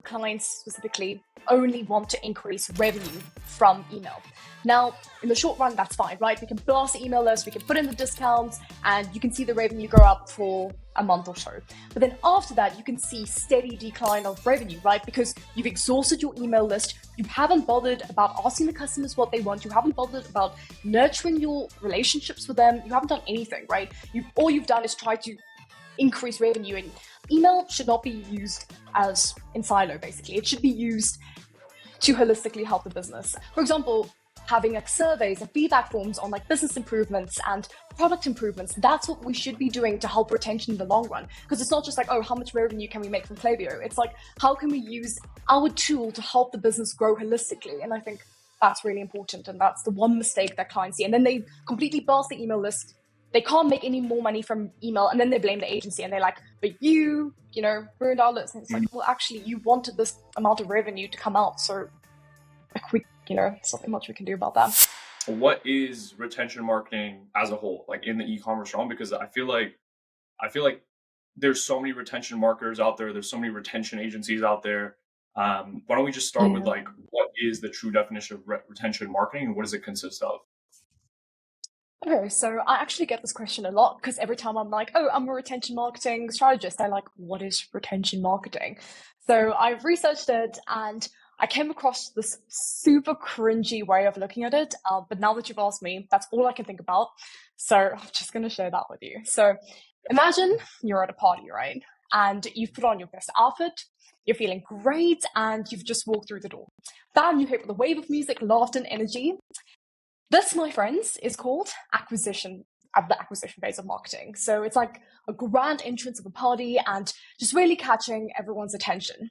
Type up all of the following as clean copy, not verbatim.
clients specifically only want to increase revenue from email. Now, in the short run, that's fine, right? We can blast the email list, we can put in the discounts, and you can see the revenue go up for a month or so. But then after that, you can see steady decline of revenue, right? Because you've exhausted your email list, you haven't bothered about asking the customers what they want, you haven't bothered about nurturing your relationships with them, you haven't done anything, right? All you've done is try to increase revenue, and email should not be used as in silo, basically. It should be used to holistically help the business. For example, having like surveys and feedback forms on like business improvements and product improvements. That's what we should be doing to help retention in the long run. Because it's not just like, oh, how much revenue can we make from Klaviyo? It's like, how can we use our tool to help the business grow holistically? And I think that's really important. And that's the one mistake that clients see. And then they completely blast the email list. They can't make any more money from email. And then they blame the agency and they're like, but you ruined our list. And it's like, well, actually, you wanted this amount of revenue to come out. So like there's nothing much we can do about that. What is retention marketing as a whole, like in the e-commerce realm? Because I feel like there's so many retention marketers out there. There's so many retention agencies out there. Why don't we just start with like, what is the true definition of retention marketing and what does it consist of? Okay, so I actually get this question a lot because every time I'm like, oh, I'm a retention marketing strategist, they're like, what is retention marketing? So I've researched it and I came across this super cringy way of looking at it. But now that you've asked me, that's all I can think about. So I'm just going to share that with you. So imagine you're at a party, right? And you've put on your best outfit, you're feeling great, and you've just walked through the door. Bam, you hit with a wave of music, laughter, and energy. This, my friends, is called acquisition, at the acquisition phase of marketing. So it's like a grand entrance of a party and just really catching everyone's attention.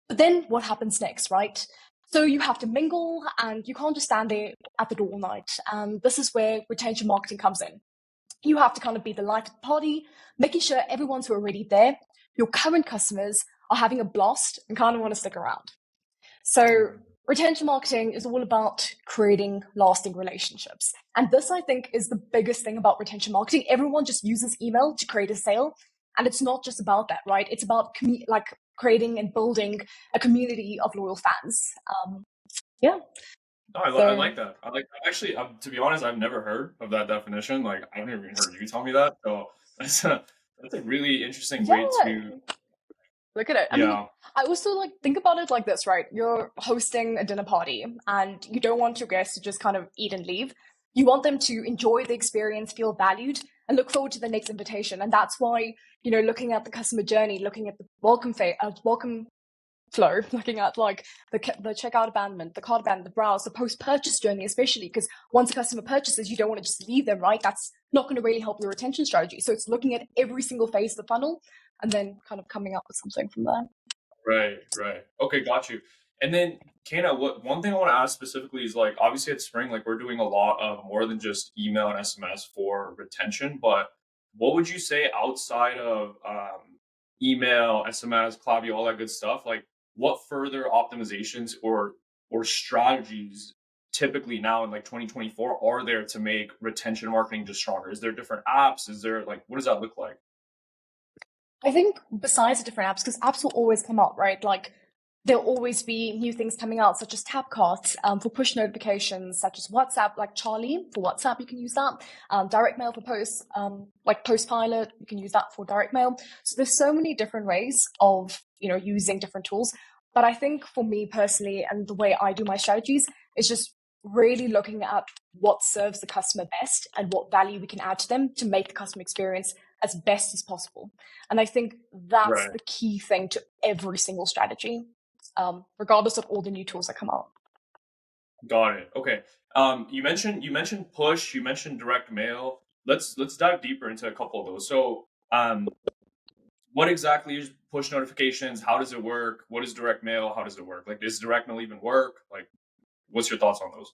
But then what happens next, right? So you have to mingle and you can't just stand there at the door all night. And this is where retention marketing comes in. You have to kind of be the light of the party, making sure everyone's who are already there, your current customers are having a blast and kind of want to stick around. So retention marketing is all about creating lasting relationships. And this, I think, is the biggest thing about retention marketing. Everyone just uses email to create a sale. And it's not just about that, right? It's about creating and building a community of loyal fans. No, I like that. Actually, to be honest, I've never heard of that definition. Like, I've never even heard you tell me that. So that's a really interesting way to look at it. I mean, I also think about it like this, right? You're hosting a dinner party and you don't want your guests to just kind of eat and leave. You want them to enjoy the experience, feel valued, and look forward to the next invitation. And that's why, looking at the customer journey, looking at the welcome flow, looking at the checkout abandonment, the cart abandonment, the browse, the post-purchase journey, especially because once a customer purchases, you don't want to just leave them, right? That's not going to really help your retention strategy. So it's looking at every single phase of the funnel and then kind of coming up with something from there. Right. Okay, got you. And then, Kana, one thing I want to ask specifically is obviously at Spring, we're doing a lot of more than just email and SMS for retention, but what would you say outside of email, SMS, Klaviyo, all that good stuff? What further optimizations or strategies typically now in 2024 are there to make retention marketing just stronger? Is there different apps? Is there what does that look like? I think besides the different apps, because apps will always come out, right? There'll always be new things coming out, such as tab carts for push notifications, such as WhatsApp, like Charlie for WhatsApp, you can use that. Direct mail for posts, like Postpilot, you can use that for direct mail. So there's so many different ways of, using different tools. But I think for me personally, and the way I do my strategies is just really looking at what serves the customer best and what value we can add to them to make the customer experience as best as possible. And I think that's the key thing to every single strategy. Regardless of all the new tools that come out. Got it. Okay. You mentioned push, you mentioned direct mail. Let's dive deeper into a couple of those. So, what exactly is push notifications? How does it work? What is direct mail? How does it work? Does direct mail even work? What's your thoughts on those?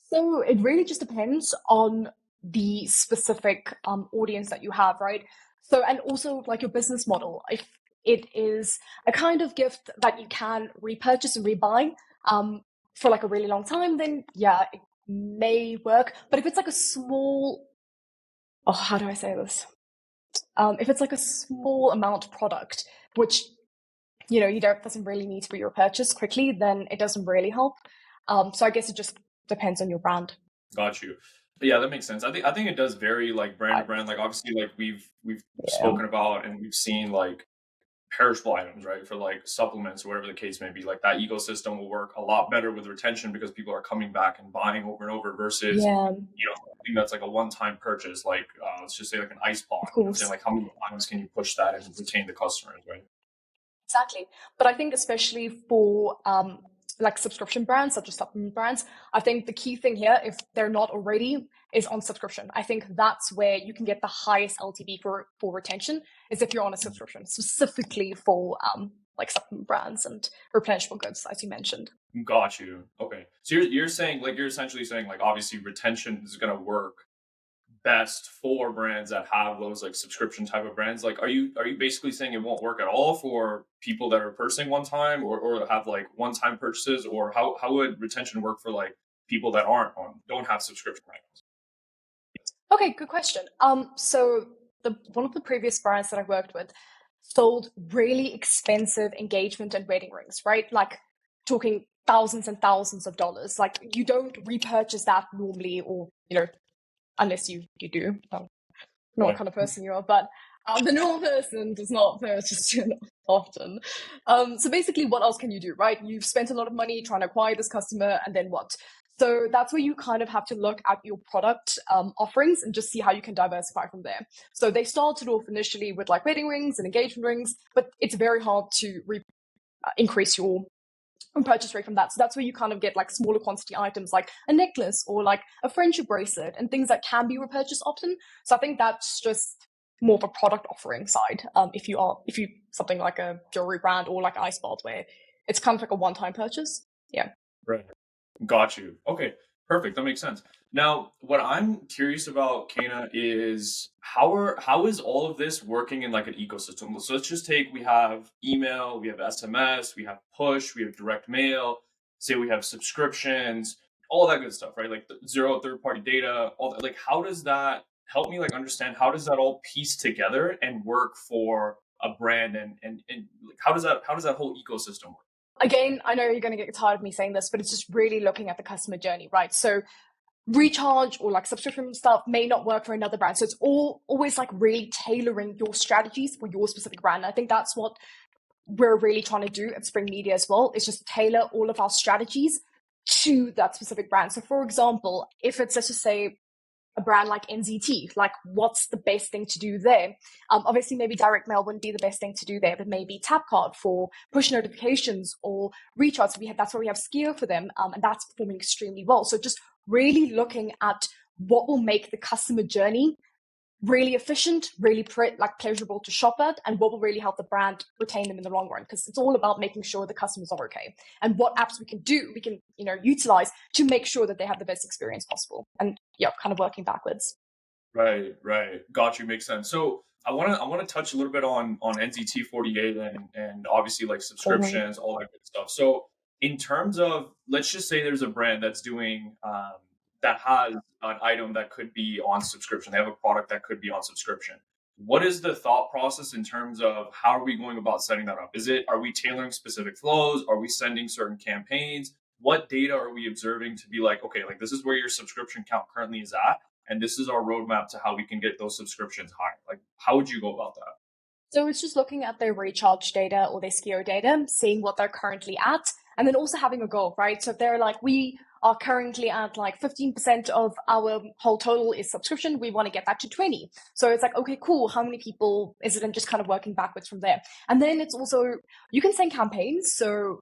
So it really just depends on the specific audience that you have, right? So, and also your business model. If it is a kind of gift that you can repurchase and rebuy for a really long time, then yeah, it may work. But if it's a small, how do I say this? If it's a small amount product, which you don't doesn't really need to be repurchased quickly, then it doesn't really help. So I guess it just depends on your brand. Got you. Yeah, that makes sense. I think it does vary like brand to Right. brand. Like obviously like we've Yeah. spoken about and we've seen like perishable items, right? For like supplements or whatever the case may be. Like that ecosystem will work a lot better with retention because people are coming back and buying over and over versus, Yeah, something that's like a one-time purchase, like let's just say like an ice of pod. You know what I'm saying? course. Like how many times can you push that and retain the customers, right? Exactly. But I think especially for like subscription brands, such as supplement brands, I think the key thing here, if they're not already, is on subscription. I think that's where you can get the highest LTV for retention, is if you're on a subscription, specifically for like supplement brands and replenishable goods, as you mentioned. Got you. Okay. So you're saying like you're essentially saying like obviously retention is gonna work best for brands that have those like subscription type of brands. Like are you basically saying it won't work at all for people that are purchasing one time or have like one time purchases, or how would retention work for like people that don't have subscription items? Okay, good question. So the one of the previous brands that I worked with sold really expensive engagement and wedding rings, right? Like talking thousands and thousands of dollars. Like you don't repurchase that normally, or unless you do. I don't know what Right. kind of person you are, but the normal person does not purchase it often. So basically, what else can you do, right? You've spent a lot of money trying to acquire this customer, and then what? So that's where you kind of have to look at your product offerings and just see how you can diversify from there. So they started off initially with like wedding rings and engagement rings, but it's very hard to increase your purchase rate from that. So that's where you kind of get like smaller quantity items like a necklace or like a friendship bracelet and things that can be repurchased often. So I think that's just more of a product offering side. If you something like a jewelry brand or like ice bath where it's kind of like a one-time purchase. Yeah. Right. Got you. Okay, perfect. That makes sense. Now, what I'm curious about, Kana, is how is all of this working in like an ecosystem? So let's just take we have email, we have SMS, we have push, we have direct mail. Say we have subscriptions, all that good stuff, right? Like the zero third party data, all that. Like, how does that help me like understand how does that all piece together and work for a brand and like how does that whole ecosystem work? Again, I know you're going to get tired of me saying this, but it's just really looking at the customer journey, right? So recharge or like subscription stuff may not work for another brand. So it's always like really tailoring your strategies for your specific brand. I think that's what we're really trying to do at Spring Media as well, is just tailor all of our strategies to that specific brand. So for example, if it's, let's just say, a brand like NZT, like what's the best thing to do there? Obviously, maybe direct mail wouldn't be the best thing to do there, but maybe tap card for push notifications or recharge. So that's where we have Skier for them, and that's performing extremely well. So just really looking at what will make the customer journey really efficient, really like pleasurable to shop at, and what will really help the brand retain them in the long run. Because it's all about making sure the customers are okay, and what apps we can utilize to make sure that they have the best experience possible. And yeah, kind of working backwards. Right, right. Got you. Makes sense. So I wanna touch a little bit on NZT 48 and obviously like Totally. subscriptions, all that good stuff. So in terms of let's just say there's a brand that's doing that has an item that could be on subscription. They have a product that could be on subscription. What is the thought process in terms of how are we going about setting that up? Are we tailoring specific flows? Are we sending certain campaigns? What data are we observing to be like, okay, like this is where your subscription count currently is at, and this is our roadmap to how we can get those subscriptions higher. Like, how would you go about that? So it's just looking at their recharge data or their SKIO data, seeing what they're currently at, and then also having a goal, right? So if they're like, we are currently at like 15% of our whole total is subscription, we want to get that to 20. So it's like, okay, cool. How many people is it? And just kind of working backwards from there. And then it's also, you can send campaigns. So,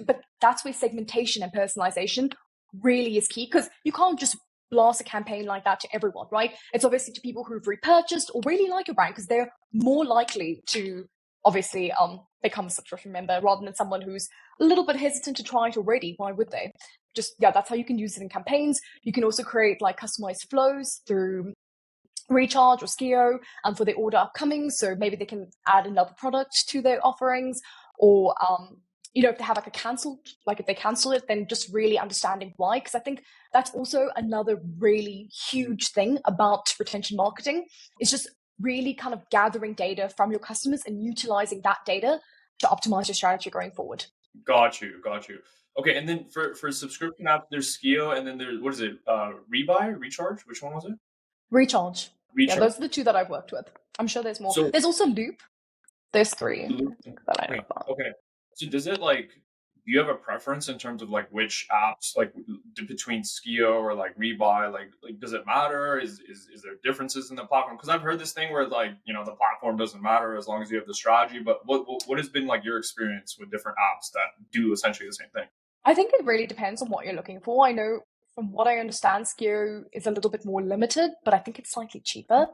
but that's where segmentation and personalization really is key, because you can't just blast a campaign like that to everyone, right? It's obviously to people who've repurchased or really like your brand, because they're more likely to obviously become a subscription member rather than someone who's a little bit hesitant to try it already. Why would they? Just, yeah, that's how you can use it in campaigns. You can also create like customized flows through recharge or skio for the order upcoming. So maybe they can add another product to their offerings, or if they have like a cancelled, like if they cancel it, then just really understanding why. Because I think that's also another really huge thing about retention marketing. It's just really kind of gathering data from your customers and utilizing that data to optimize your strategy going forward. Got you, got you. Okay, and then for subscription app, there's Skio, and then there's what is it? Rebuy, recharge. Which one was it? Recharge. Yeah, Recharge. those are the two that I've worked with. I'm sure there's more. So There's also Loop. There's three, I Loop. think, that I know Okay. about. Okay. So does it like? Do you have a preference in terms of like which apps, like between Skio or like Rebuy? Like does it matter? Is there differences in the platform? Because I've heard this thing where like the platform doesn't matter as long as you have the strategy. But what has been like your experience with different apps that do essentially the same thing? I think it really depends on what you're looking for. I know from what I understand, Skio is a little bit more limited, but I think it's slightly cheaper.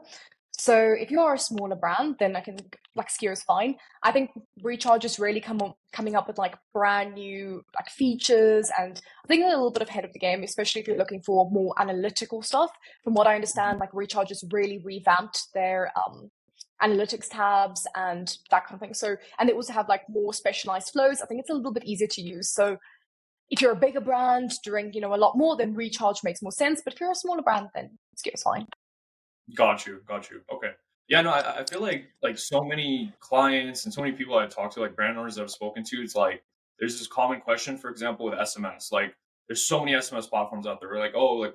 So if you are a smaller brand, then I can like Skio is fine. I think Recharge is really coming up with like brand new like features, and I think they're a little bit ahead of the game, especially if you're looking for more analytical stuff. From what I understand, like Recharge has really revamped their analytics tabs and that kind of thing. So, and they also have like more specialized flows. I think it's a little bit easier to use. So if you're a bigger brand doing, a lot more, then Recharge makes more sense. But if you're a smaller brand, then Skio's fine. Got you, got you. Okay. Yeah, no, I feel like so many clients and so many people I've talked to, like brand owners I've spoken to, it's like there's this common question, for example, with SMS. Like there's so many SMS platforms out there. We're like, oh, like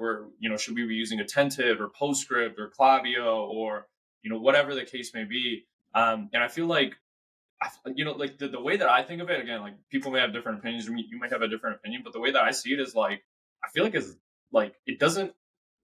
should we be using Attentive or Postscript or Klaviyo or whatever the case may be. And I feel like like the way that I think of it, again, like people may have different opinions, or you might have a different opinion, but the way that I see it is like, I feel like is like, it doesn't,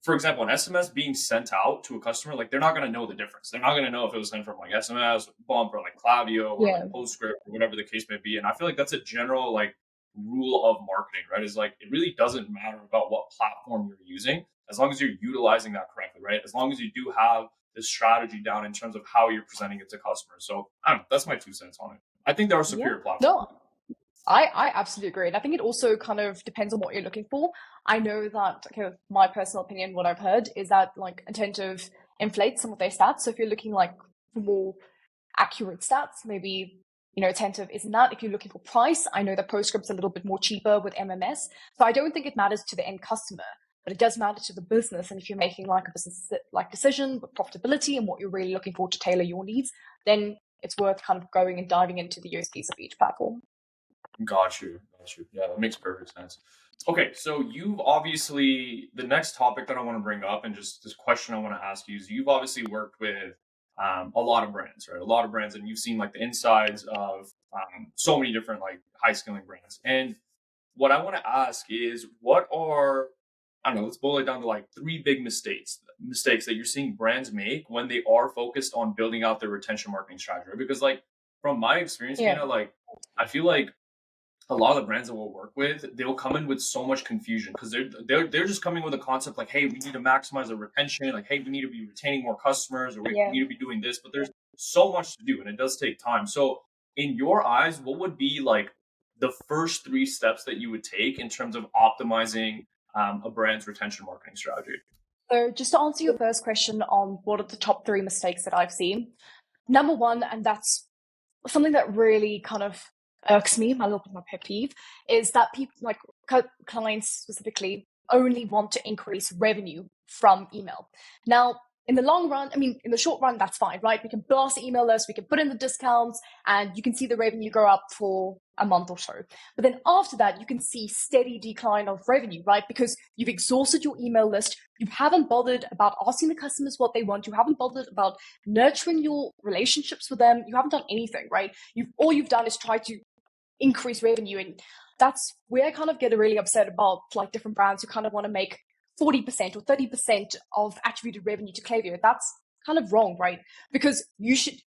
for example, an SMS being sent out to a customer, like they're not going to know the difference. They're not going to know if it was sent from like SMS, Bump, or like Klaviyo, or like Yeah. Postscript, or whatever the case may be. And I feel like that's a general like rule of marketing, right? Is like, it really doesn't matter about what platform you're using, as long as you're utilizing that correctly, right? As long as you do have the strategy down in terms of how you're presenting it to customers. So I don't know, that's my 2 cents on it. I think there are Yeah. superior platforms. No, I absolutely agree. And I think it also kind of depends on what you're looking for. I know that, okay, my personal opinion, what I've heard is that like Attentive inflates some of their stats. So if you're looking like for more accurate stats, maybe, Attentive isn't that. If you're looking for price, I know that Postscript's a little bit more cheaper with MMS. So I don't think it matters to the end customer, but it does matter to the business. And if you're making like a business like decision with profitability and what you're really looking for to tailor your needs, then it's worth kind of going and diving into the USPs of each platform. Got you. Got you. Yeah, that makes perfect sense. Okay, so you've obviously, the next topic that I want to bring up, and just this question I want to ask you, is you've obviously worked with a lot of brands, right? A lot of brands, and you've seen like the insides of so many different like high skilling brands. And what I want to ask is, what are, I don't know, let's boil it down to like three big mistakes that you're seeing brands make when they are focused on building out their retention marketing strategy. Right? Because like from my experience, Yeah. like I feel like a lot of the brands that we'll work with, they'll come in with so much confusion because they're just coming with a concept like, hey, we need to maximize the retention, like, hey, we need to be retaining more customers, or we Yeah. need to be doing this, but there's so much to do and it does take time. So in your eyes, what would be like the first three steps that you would take in terms of optimizing a brand's retention marketing strategy? So just to answer your first question on what are the top three mistakes that I've seen. Number one, and that's something that really kind of irks me, my little bit of my pet peeve, is that people like clients specifically only want to increase revenue from email. Now, in the long run, I mean, in the short run, that's fine, right? We can blast the email list, we can put in the discounts, and you can see the revenue go up for a month or so. But then after that, you can see steady decline of revenue, right? Because you've exhausted your email list. You haven't bothered about asking the customers what they want. You haven't bothered about nurturing your relationships with them. You haven't done anything, right? All you've done is try to increase revenue. And that's where I kind of get really upset about like different brands who kind of want to make 40% or 30% of attributed revenue to Klaviyo. That's kind of wrong, right? Because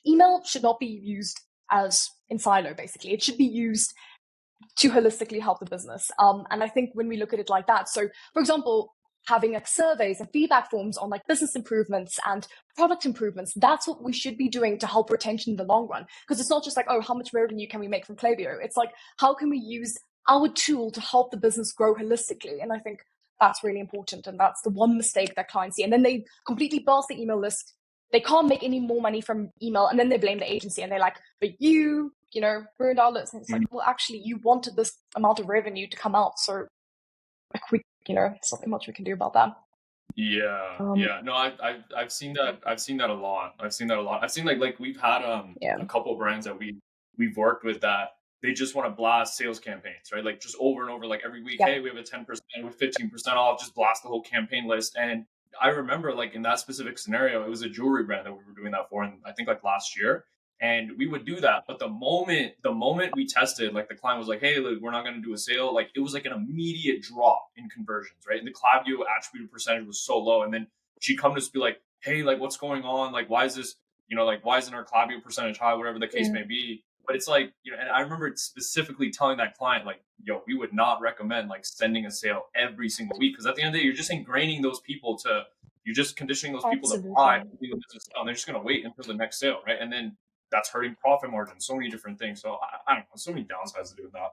email should not be used as in silo, basically. It should be used to holistically help the business. And I think when we look at it like that, so for example, having like surveys and feedback forms on like business improvements and product improvements, that's what we should be doing to help retention in the long run. Because it's not just like, oh, how much revenue can we make from Klaviyo? It's like, how can we use our tool to help the business grow holistically? And I think that's really important. And that's the one mistake that clients see. And then they completely blast the email list. They can't make any more money from email. And then they blame the agency and they're like, but ruined our list. And it's like, well, actually, you wanted this amount of revenue to come out. So like there's nothing much we can do about that. Yeah, yeah. No, I've seen that. I've seen that a lot. I've seen that a lot. I've seen like we've had Yeah. a couple of brands that we we've worked with that they just want to blast sales campaigns, right? Like just over and over, like every week, Yep. hey, we have a 10% with 15% off, just blast the whole campaign list. And I remember like in that specific scenario, it was a jewelry brand that we were doing that for, and I think like last year. And we would do that. But the moment we tested, like the client was like, hey, look, we're not gonna do a sale, like it was like an immediate drop in conversions, right? And the Klaviyo attributed percentage was so low. And then she'd come to us be like, hey, like what's going on? Like, why is this, like why isn't our Klaviyo percentage high, whatever the case Yeah. may be. But it's like, and I remember specifically telling that client, like, yo, we would not recommend like sending a sale every single week. Cause at the end of the day, you're just ingraining those people to, you're just conditioning those people to buy Absolutely. the business and they're just going to wait until the next sale. Right. And then that's hurting profit margin, so many different things. So I don't know, so many downsides to doing that.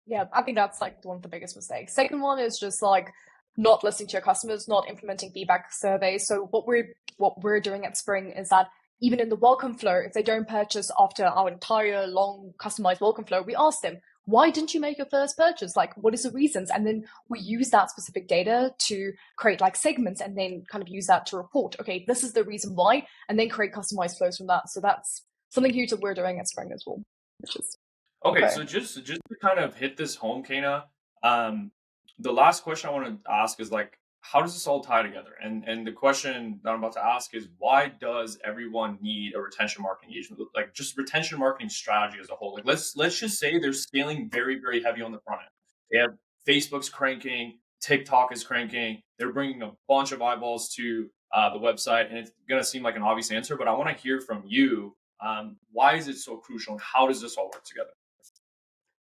Yeah, I think that's like one of the biggest mistakes. Second one is just like not listening to your customers, not implementing feedback surveys. So what we're doing at Spring is that even in the welcome flow, if they don't purchase after our entire long customized welcome flow, we ask them, why didn't you make your first purchase? Like, what is the reasons? And then we use that specific data to create like segments and then kind of use that to report, okay, this is the reason why, and then create customized flows from that. So that's something huge that we're doing at Spring as well, which is Okay, okay. so just to kind of hit this home, Kana, um, the last question I want to ask is like, how does this all tie together? And the question that I'm about to ask is, why does everyone need a retention marketing agent? Like just retention marketing strategy as a whole. Like let's just say they're scaling very very heavy on the front end. They have Facebook's cranking, TikTok is cranking. They're bringing a bunch of eyeballs to the website, and it's gonna seem like an obvious answer, but I want to hear from you. Why is it so crucial, and how does this all work together?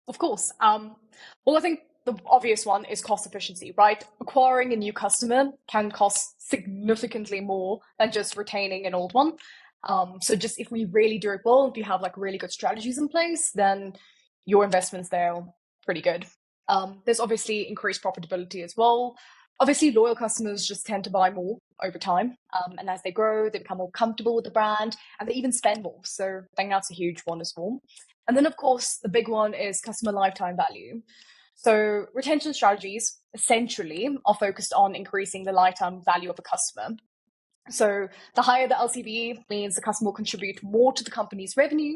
Of course. Well, I think the obvious one is cost efficiency, right? Acquiring a new customer can cost significantly more than just retaining an old one. So just if we really do it well, if you have like really good strategies in place, then your investments there are pretty good. There's obviously increased profitability as well. Obviously, loyal customers just tend to buy more over time. And as they grow, they become more comfortable with the brand and they even spend more. So I think that's a huge one as well. And then, of course, the big one is customer lifetime value. So, retention strategies essentially are focused on increasing the lifetime value of a customer. So, the higher the LCV means the customer will contribute more to the company's revenue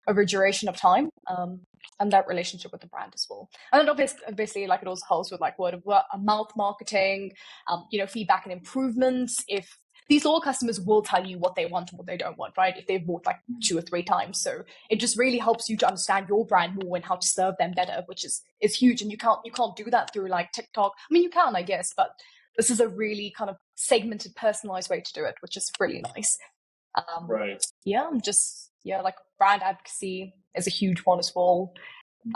over a duration of time, and that relationship with the brand as well. And then, obviously, like it also helps with like word of mouth marketing, feedback and improvements. If these all customers will tell you what they want and what they don't want, right? If they've bought like 2 or 3 times, so it just really helps you to understand your brand more and how to serve them better, which is huge. And you can't do that through like TikTok. I mean, you can, I guess, but this is a really kind of segmented, personalized way to do it, which is really nice. Um, Right. like brand advocacy is a huge one as well.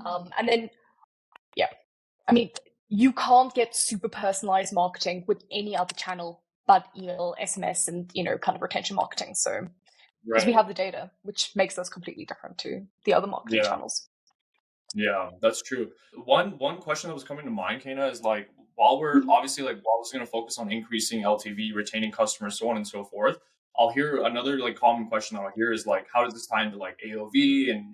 And then, yeah, I mean, you can't get super personalized marketing with any other channel but email, SMS, and kind of retention marketing. So because we Right. have the data, which makes us completely different to the other marketing Yeah. channels. Yeah, that's true. One question that was coming to mind, Kana, is like while we're Mhm. obviously like while we're going to focus on increasing LTV, retaining customers, so on and so forth. I'll hear another like common question that I'll hear is like, how does this tie into like AOV, and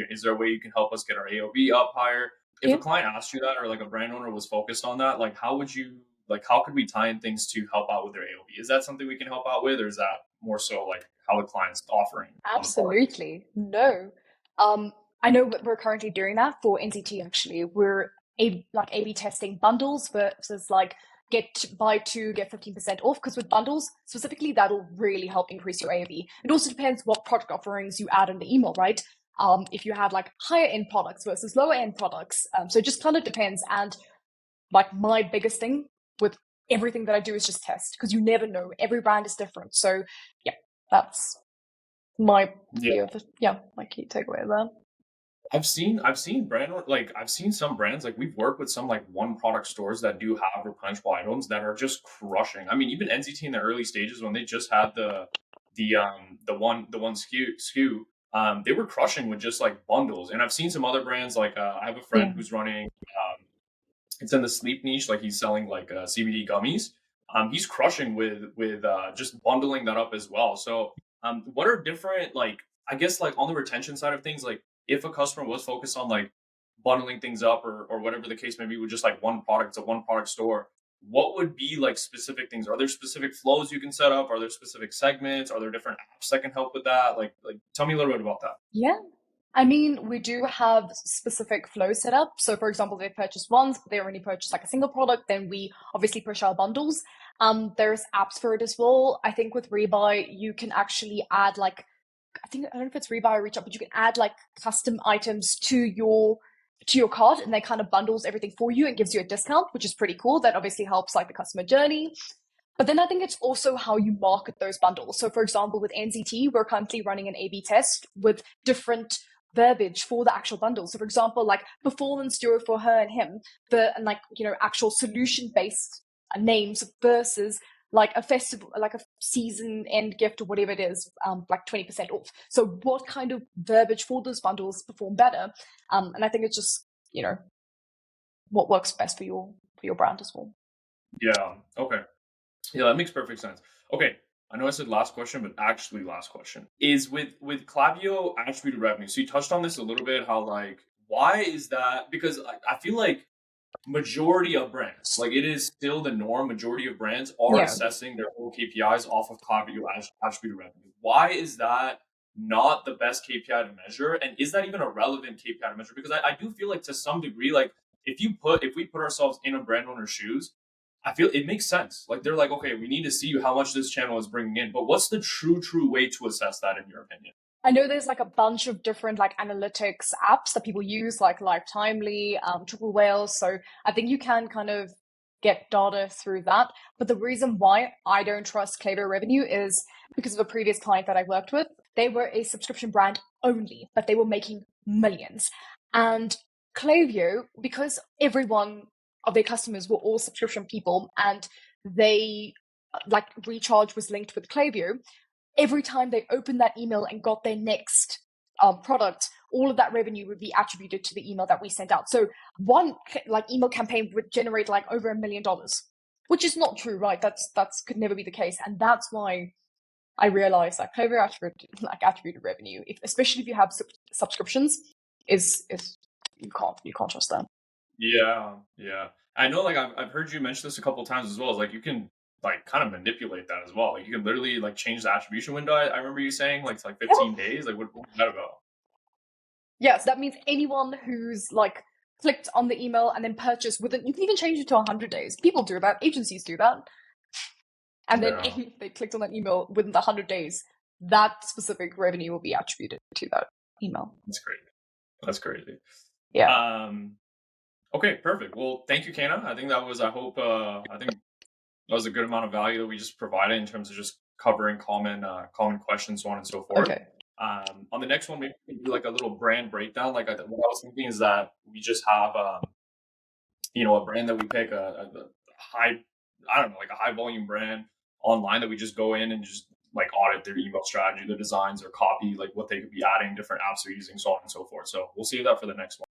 is there a way you can help us get our AOV up higher? If a Yeah, client asked you that, or like a brand owner was focused on that, like how could we tie in things to help out with their AOV? Is that something we can help out with, or is that more so like how the client's offering on the product? absolutely. No. I know we're currently doing that for NCT actually. We're A/B testing bundles versus like buy two, get 15% off. Because with bundles, specifically, that'll really help increase your AOV. It also depends what product offerings you add in the email, right? If you have like higher end products versus lower end products. So it just kind of depends. And like my biggest thing with everything that I do is just test because you never know. Every brand is different. So yeah, that's my Yeah. my key takeaway there. I've seen some brands like we've worked with some like one product stores that do have replenishable items that are just crushing. I mean, even NCT in the early stages when they just had the one SKU, they were crushing with just like bundles. And I've seen some other brands like I have a friend Yeah. who's running it's in the sleep niche, like he's selling like CBD gummies. He's crushing with just bundling that up as well. So what are different like I guess like on the retention side of things, like if a customer was focused on like bundling things up or whatever the case may be with just like one product, it's a one product store, what would be like specific things? Are there specific flows you can set up? Are there specific segments? Are there different apps that can help with that? Like tell me a little bit about that. Yeah. I mean, we do have specific flow set up. So, for example, they purchase once, they only purchase like a single product, then we obviously push our bundles. There's apps for it as well. I think with Rebuy, you can actually add like, I don't know if it's Rebuy or Reach Up, but you can add like custom items to your cart, and they kind of bundles everything for you and gives you a discount, which is pretty cool. That obviously helps like the customer journey. But then I think it's also how you market those bundles. So, for example, with NZT, we're currently running an A/B test with different verbiage for the actual bundle. So, for example, like performance duo for her and him, and like actual solution based names versus like a festival, like a season end gift or whatever it is, like 20% off. So, what kind of verbiage for those bundles perform better? And I think it's just what works best for your brand as well. Yeah. Okay. Yeah, that makes perfect sense. Okay, I know I said last question, but actually last question is with Klaviyo attributed revenue. So you touched on this a little bit, how like why is that? Because I feel like majority of brands, like it is still the norm. Majority of brands are Yeah. assessing their whole KPIs off of Klaviyo attributed revenue. Why is that not the best KPI to measure? And is that even a relevant KPI to measure? Because I do feel like to some degree, like if we put ourselves in a brand owner's shoes, I feel it makes sense. Like they're like, okay, we need to see how much this channel is bringing in. But what's the true way to assess that in your opinion? I know there's like a bunch of different like analytics apps that people use, like Lifetimely, Triple Whales. So I think you can kind of get data through that. But the reason why I don't trust Klaviyo Revenue is because of a previous client that I worked with. They were a subscription brand only, but they were making millions. And Klaviyo, because everyone of their customers were all subscription people, and they like recharge was linked with Klaviyo, every time they opened that email and got their next product, all of that revenue would be attributed to the email that we sent out. So one like email campaign would generate like over $1 million, which is not true, right? That's could never be the case, and that's why I realized that Clover attributed revenue, especially if you have subscriptions, is you can't trust them. Yeah, yeah. I know, like I've heard you mention this a couple of times as well. Is like you can like kind of manipulate that as well. Like you can literally like change the attribution window. I remember you saying like to like Yeah. 15 days. Like what's that about? Yes, that means anyone who's like clicked on the email and then purchased within, you can even change it to 100 days. People do that, agencies do that. And then Yeah, if they clicked on that email within the 100 days, that specific revenue will be attributed to that email. that's crazy. That's crazy. Yeah. Um, okay, perfect. Well, thank you, Kana. I think that was. I think that was a good amount of value that we just provided in terms of just covering common questions, so on and so forth. Okay. On the next one, maybe we can do like a little brand breakdown. Like what I was thinking is that we just have a brand that we pick a high, I don't know, like a high volume brand online that we just go in and just like audit their email strategy, their designs, their copy, like what they could be adding, different apps they're using, so on and so forth. So we'll see that for the next one.